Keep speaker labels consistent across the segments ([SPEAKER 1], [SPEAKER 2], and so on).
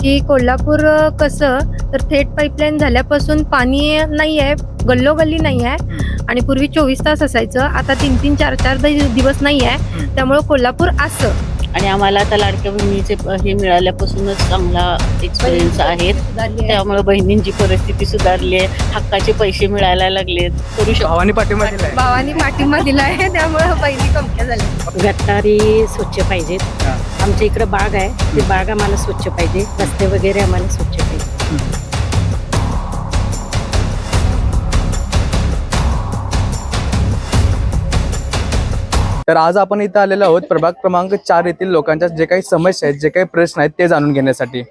[SPEAKER 1] की कोल्हापूर कसं तर थेट पाईपलाईन झाल्यापासून पाणी नाही आहे, गल्लोगल्ली नाही आहे आणि पूर्वी 24 तास असायचं, आता 3-3, 4-4 दिवस नाही आहे. त्यामुळे कोल्हापूर असं
[SPEAKER 2] आणि आम्हाला आता लाडक्या बहिणीचे हे मिळाल्यापासूनच चांगला एक्सपिरियन्स आहे. त्यामुळे बहिणींची परिस्थिती सुधारली आहे, हक्काचे पैसे मिळायला लागलेत. करू शकतो.
[SPEAKER 3] भावानी पाठिंबा दिलाय.
[SPEAKER 1] भावानी पाठिंबा दिला आहे, त्यामुळे बहिणी कमक्या झाल्या.
[SPEAKER 4] गटारी स्वच्छ पाहिजेत. आमच्या इकडे बाग आहे, ते बाग आम्हाला स्वच्छ पाहिजे, रस्ते वगैरे आम्हाला स्वच्छ पाहिजे.
[SPEAKER 3] तर आज आपण इथं आलेलो आहोत प्रभाग क्रमांक 4 येथील लोकांच्या जे काही समस्या आहेत, जे काही प्रश्न आहेत ते जाणून घेण्यासाठी.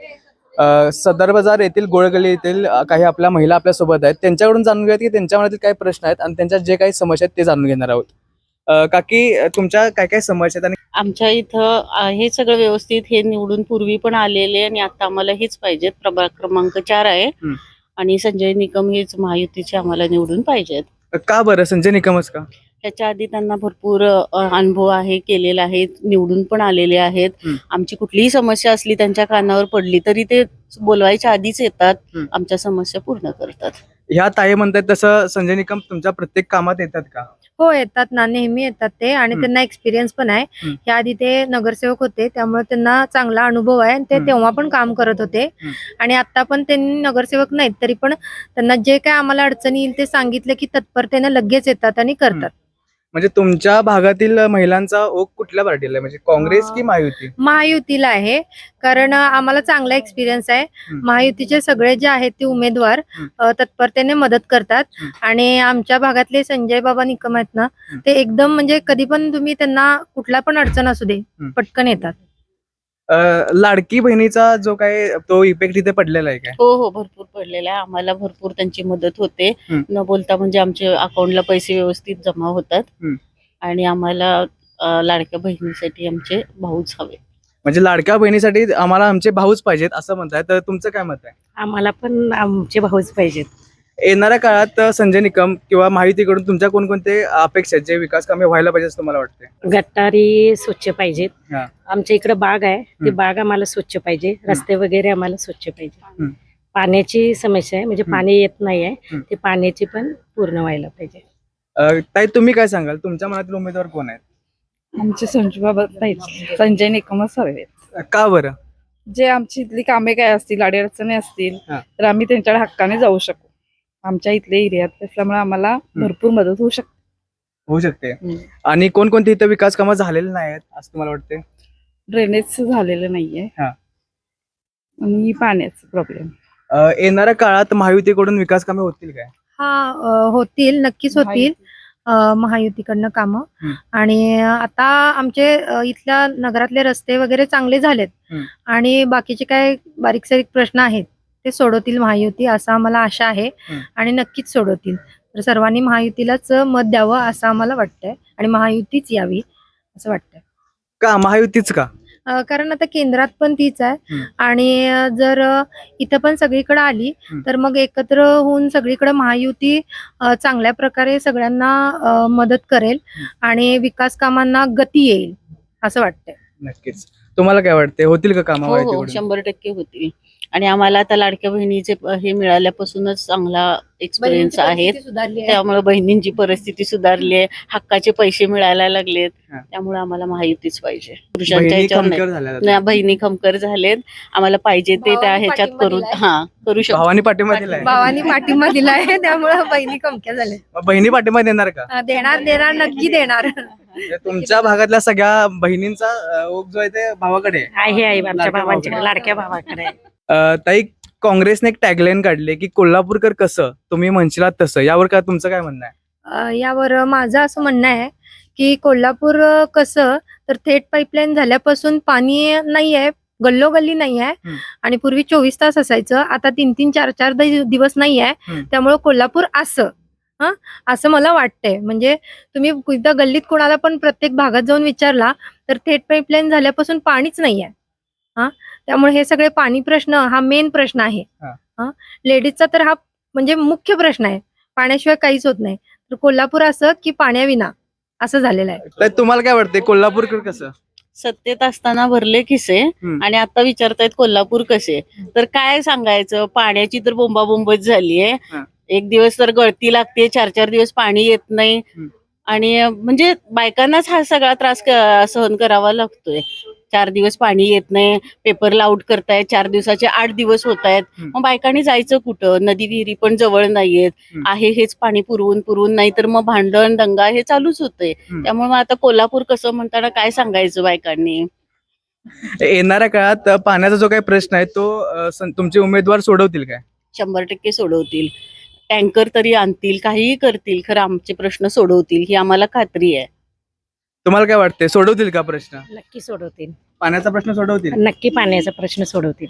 [SPEAKER 3] सदर बाजार येथील गोळगली येथील काही आपल्या महिला आपल्या सोबत आहेत, त्यांच्याकडून जाणून घेऊयात की त्यांच्या मनातील काय प्रश्न आहेत आणि त्यांच्या जे काही समस्या आहेत ते जाणून घेणार आहोत. काकी, तुमच्या काय काय समस्या आहेत? आणि
[SPEAKER 2] आमच्या इथं हे सगळं व्यवस्थित, हे निवडून पूर्वी पण आलेले आणि आता आम्हाला हेच पाहिजेत. प्रभाग क्रमांक 4 आहे आणि संजय निकम हेच महायुतीचे आम्हाला निवडून पाहिजेत.
[SPEAKER 3] का बरं संजय निकमच का?
[SPEAKER 2] ह्याच्या आधी त्यांना भरपूर अनुभव आहे, केलेला आहे, निवडून पण आलेले आहेत. आमची कुठलीही समस्या असली त्यांच्या कानावर पडली तरी ते बोलवायच्या आधीच येतात, आमच्या समस्या पूर्ण करतात.
[SPEAKER 3] ह्या ताई म्हणतात तसं संजय निकम तुमच्या प्रत्येक कामात येतात का?
[SPEAKER 1] हो, येतात ना, नेहमी येतात ते आणि त्यांना एक्सपिरियन्स पण आहे. याआधी ते नगरसेवक होते, त्यामुळे त्यांना चांगला अनुभव आहे. ते तेव्हा पण काम करत होते आणि आता पण त्यांनी नगरसेवक नाहीत तरी पण त्यांना जे काय आम्हाला अडचणी येईल ते सांगितलं की तत्परतेने लगेच येतात आणि करतात.
[SPEAKER 3] म्हणजे तुमच्या भागातील महिलांचा ओघ कुठल्या पार्टीला आहे, म्हणजे काँग्रेस की महायुती?
[SPEAKER 1] महायुतीला आहे, कारण आम्हाला चांगला एक्सपिरियन्स आहे. महायुतीचे सगळे जे आहेत ते उमेदवार तत्परतेने मदत करतात आणि आमच्या भागातले संजय बाबा निकम आहेत ना, ते एकदम म्हणजे कधी पण तुम्ही त्यांना कुठला पण अडचण असू दे पटकन येतात.
[SPEAKER 3] लाडकी बहिणीचा जो काय तो इफेक्ट इथे पडलेला आहे काय?
[SPEAKER 2] हो हो, भरपूर पडलेला आहे. आम्हाला भरपूर त्यांची मदत होते. न बोलता म्हणजे आमच्या अकाउंटला पैसे व्यवस्थित जमा होतात आणि आम्हाला लाडक्या बहिणीसाठी आमचे भाऊच हवे.
[SPEAKER 3] म्हणजे लाडक्या बहिणीसाठी आम्हाला आमचे भाऊच पाहिजेत असं म्हणताय, तर तुमचं काय मत आहे?
[SPEAKER 4] आम्हाला पण आमचे भाऊच पाहिजेत.
[SPEAKER 3] येणाऱ्या काळात संजय निकम किंवा महायुतीकडून तुमच्या कोणकोणते अपेक्षा आहेत, जे विकास कामे व्हायला पाहिजे असं तुम्हाला वाटते?
[SPEAKER 4] गटारी स्वच्छ पाहिजेत. आमच्या इकडे बाग आहे, ते बाग आम्हाला स्वच्छ पाहिजे, रस्ते वगैरे आम्हाला स्वच्छ पाहिजे. पाण्याची समस्या आहे, म्हणजे पाणी येत नाही आहे, ते पाण्याची पण पूर्ण व्हायला पाहिजे.
[SPEAKER 3] ताई, तुम्ही काय सांगाल? तुमच्या मनातील उमेदवार कोण आहेत?
[SPEAKER 5] आमचे संजय बाबा पाहिजे, संजय निकमच हवेत.
[SPEAKER 3] का बरं?
[SPEAKER 5] जे आमची इथली कामे काय असतील, अडीअडचणी असतील तर आम्ही त्यांच्याकडे हक्काने जाऊ शकू. आमच्या इथल्या एरियात असल्यामुळे आम्हाला भरपूर मदत होऊ शकते.
[SPEAKER 3] आणि कोणकोणते इथं विकास कामं झालेले नाही आहेत असं तुम्हाला वाटते?
[SPEAKER 5] ड्रेनेज झालेलं नाहीये आणि पाण्याचा प्रॉब्लेम.
[SPEAKER 3] येणाऱ्या काळात महायुतीकडून विकास कामे होतील काय?
[SPEAKER 1] होतील, नक्कीच होतील महायुतीकडनं कामं. आणि आता आमचे इथल्या नगरातले रस्ते वगैरे चांगले झालेत आणि बाकीचे काय बारीक सारीक प्रश्न आहेत ते सोडवतील महायुती, असं आम्हाला आशा आहे आणि नक्कीच सोडवतील. तर सर्वांनी महायुतीलाच मत द्यावं असं आम्हाला वाटतंय आणि महायुतीच यावी असं वाटतंय.
[SPEAKER 3] का महायुतीच का?
[SPEAKER 1] कारण आता केंद्रात पण तीच आहे आणि जर इथं पण सगळीकडे आली तर मग एकत्र होऊन सगळीकडे महायुती चांगल्या प्रकारे सगळ्यांना मदत करेल आणि विकास कामांना गती येईल असं वाटतंय.
[SPEAKER 3] नक्कीच. तुम्हाला काय वाटते, होतील का कामं?
[SPEAKER 2] हो हो, 100% होतील आणि आम्हाला आता लाडक्या बहिणीचे हे मिळाल्यापासूनच चांगला एक्सपिरियन्स आहे. त्यामुळे बहिणींची परिस्थिती सुधारली आहे, हक्काचे पैसे मिळायला लागलेत. त्यामुळे आम्हाला महायुतीच पाहिजे. पुरुषांच्या ह्याच्यावर नाही, बहिणी खमकर झालेत. आम्हाला पाहिजे ते त्या ह्याच्यात करू शकतो.
[SPEAKER 3] भावानी पाठिंबा दिलाय.
[SPEAKER 1] भावानी पाठिंबा दिला आहे, त्यामुळे बहिणी कमक्या झाल्या.
[SPEAKER 3] बहिणी पाठिंबा देणार का?
[SPEAKER 1] देणार, नक्की देणार.
[SPEAKER 3] तुमच्या भागातल्या सगळ्या बहिणींचा ओघ जो आहे ते भावाकडे
[SPEAKER 4] आहे आमच्या भावांच्या लाडक्या भावाकडे आहे.
[SPEAKER 3] ताई, काँग्रेसने एक टॅगलाईन काढली की कोल्हापूरकर कसं तुम्ही म्हणशीलात तसं, यावर काय तुमचं काय म्हणणं आहे?
[SPEAKER 1] यावर माझं असं म्हणणं आहे की कोल्हापूर कसं तर थेट पाईपलाईन झाल्यापासून पाणी नाही आहे, गल्लोगल्ली नाही आहे आणि पूर्वी 24 तास असायचं, आता 3-3, 4-4 दिवस नाही आहे. त्यामुळे कोल्हापूर असं मला वाटतंय. म्हणजे तुम्ही इथं गल्लीत कोणाला पण प्रत्येक भागात जाऊन विचारला तर थेट पाईपलाईन झाल्यापासून पाणीच नाही आहे. त्यामुळे हे सगळे पाणी प्रश्न हा मेन प्रश्न आहे. लेडीजचा तर हा म्हणजे मुख्य प्रश्न आहे, पाण्याशिवाय काहीच होत नाही. तर कोल्हापूर असं की पाण्याविना असं झालेलं आहे.
[SPEAKER 3] तर तुम्हाला काय वाटतंय, कोल्हापूरकर कसं?
[SPEAKER 2] सत्तेत असताना भरले खिसे आणि आता विचारतायत कोल्हापूर कसे. तर काय सांगायचं, पाण्याची तर बोंबाबोंबच झालीये.
[SPEAKER 3] हा.
[SPEAKER 2] एक दिवस तर गळती लागते, 4-4 दिवस पाणी येत नाही. आणि म्हणजे बायकांनाच हा सगळा त्रास सहन करावा लागतोय. 4 दिवस पाणी येत नाही, पेपरला आउट करतायत, 4 दिवसाचे 8 दिवस होत आहेत. मग बायकांनी जायचं कुठं? नदी विहिरी पण जवळ नाहीयेत. आहे हेच पाणी पुरवून नाही तर मग भांडण दंगा हे चालूच होतंय. त्यामुळे मग आता कोल्हापूर कसं म्हणताना काय सांगायचं बायकांनी.
[SPEAKER 3] येणाऱ्या काळात पाण्याचा जो काही प्रश्न आहे तो तुमचे उमेदवार सोडवतील काय?
[SPEAKER 2] 100% सोडवतील. टँकर तरी आणतील, काहीही करतील, खरं आमचे प्रश्न सोडवतील ही आम्हाला खात्री आहे.
[SPEAKER 3] तुम्हाला काय वाटते, सोडवतील का प्रश्न?
[SPEAKER 4] नक्की सोडवतील.
[SPEAKER 3] पाण्याचा प्रश्न सोडवतील?
[SPEAKER 4] नक्की पाण्याचा प्रश्न सोडवतील.